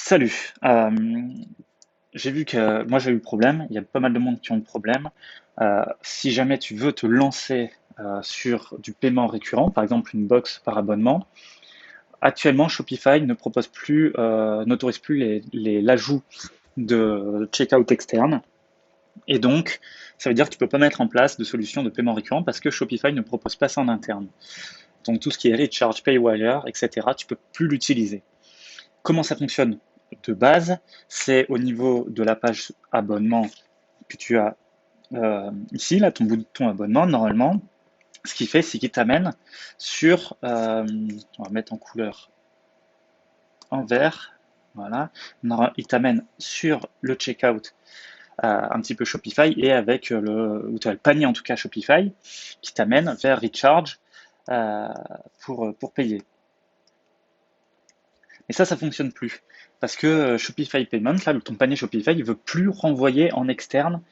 Salut. J'ai vu que moi j'ai eu le problème, il y a pas mal de monde qui ont le problème. Si jamais tu veux te lancer sur du paiement récurrent, par exemple une box par abonnement, actuellement Shopify ne propose plus, n'autorise plus l'ajout de checkout externe. Et donc, ça veut dire que tu peux pas mettre en place de solution de paiement récurrent parce que Shopify ne propose pas ça en interne. Donc tout ce qui est recharge, paywire, etc., tu peux plus l'utiliser. Comment ça fonctionne de base? C'est au niveau de la page abonnement que tu as ici, là, ton bouton abonnement, normalement. Ce qu'il fait, c'est qu'il t'amène sur, on va mettre en couleur en vert, voilà. Il t'amène sur le checkout un petit peu Shopify et avec ou tu as le panier en tout cas Shopify qui t'amène vers Recharge euh, pour payer. Et ça fonctionne plus. Parce que Shopify Payment, là, ton panier Shopify, il veut plus renvoyer en externe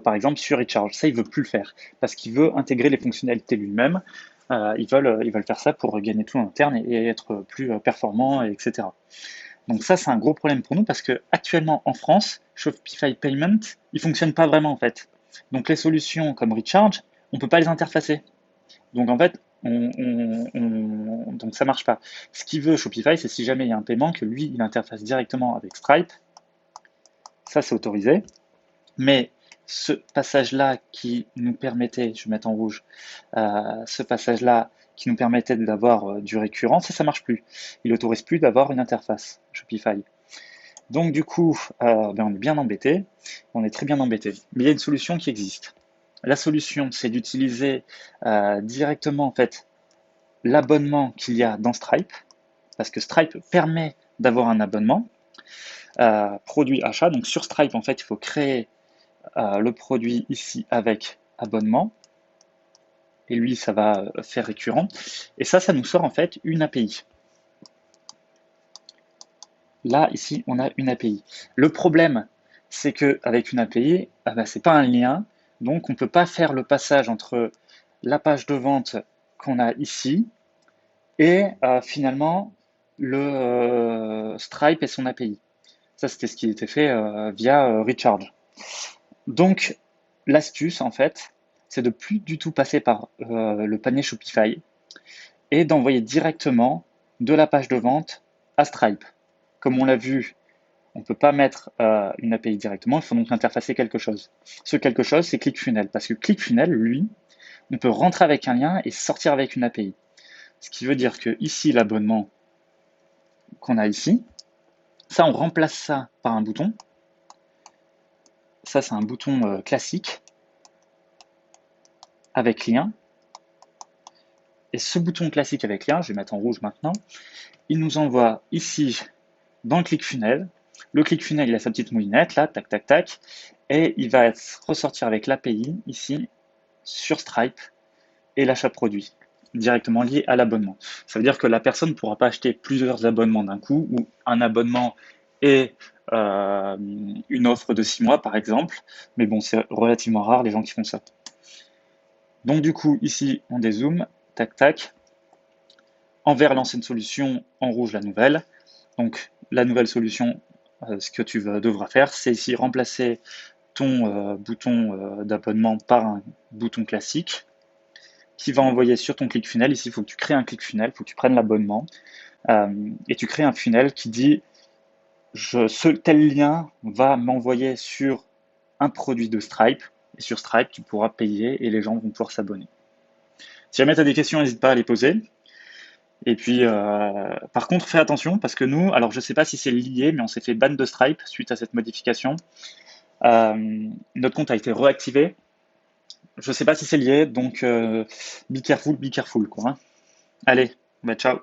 par exemple, sur Recharge. Ça, il veut plus le faire. Parce qu'il veut intégrer les fonctionnalités lui-même. Ils veulent faire ça pour gagner tout en interne et être plus performant, etc. Donc ça, c'est un gros problème pour nous parce que actuellement en France, Shopify Payment, il fonctionne pas vraiment en fait. Donc les solutions comme Recharge, on peut pas les interfacer. Donc en fait, donc ça marche pas. Ce qu'il veut Shopify, c'est si jamais il y a un paiement, que lui, il interface directement avec Stripe. Ça, c'est autorisé. Mais ce passage-là qui nous permettait, je vais mettre en rouge, ce passage-là qui nous permettait d'avoir du récurrent, ça marche plus. Il n'autorise plus d'avoir une interface Shopify. Donc du coup, on est bien embêté. On est très bien embêté. Mais il y a une solution qui existe. La solution, c'est d'utiliser directement en fait l'abonnement qu'il y a dans Stripe, parce que Stripe permet d'avoir un abonnement, produit achat. Donc sur Stripe, en fait, il faut créer le produit ici avec abonnement. Et lui, ça va faire récurrent. Et ça nous sort en fait une API. Là, ici, on a une API. Le problème, c'est qu'avec une API, c'est pas un lien. Donc, on ne peut pas faire le passage entre la page de vente qu'on a ici et finalement le Stripe et son API. Ça, c'était ce qui était fait via Recharge. Donc, l'astuce, en fait, c'est de plus du tout passer par le panier Shopify et d'envoyer directement de la page de vente à Stripe. Comme on l'a vu, on ne peut pas mettre une API directement, il faut donc interfacer quelque chose. Ce quelque chose, c'est ClickFunnels, parce que ClickFunnels, lui, on peut rentrer avec un lien et sortir avec une API. Ce qui veut dire que ici, l'abonnement qu'on a ici, ça, on remplace ça par un bouton. Ça, c'est un bouton classique avec lien. Et ce bouton classique avec lien, je vais mettre en rouge maintenant, il nous envoie ici dans le ClickFunnels. Le ClickFunnels, il a sa petite moulinette là, tac, tac, tac, et il va ressortir avec l'API ici sur Stripe et l'achat produit directement lié à l'abonnement. Ça veut dire que la personne ne pourra pas acheter plusieurs abonnements d'un coup ou un abonnement et une offre de 6 mois par exemple, mais bon, c'est relativement rare les gens qui font ça. Donc du coup, ici, on dézoome, tac, tac, en vert l'ancienne solution, en rouge la nouvelle. Donc la nouvelle solution, ce que tu devras faire, c'est ici remplacer ton bouton d'abonnement par un bouton classique qui va envoyer sur ton ClickFunnels. Ici, il faut que tu crées un ClickFunnels, il faut que tu prennes l'abonnement et tu crées un funnel qui dit ce tel lien va m'envoyer sur un produit de Stripe et sur Stripe, tu pourras payer et les gens vont pouvoir s'abonner. Si jamais tu as des questions, n'hésite pas à les poser. Et puis, par contre, fais attention parce que nous, alors je ne sais pas si c'est lié, mais on s'est fait ban de Stripe suite à cette modification. Notre compte a été reactivé. Je ne sais pas si c'est lié, donc be careful, quoi. Hein. Allez, ciao.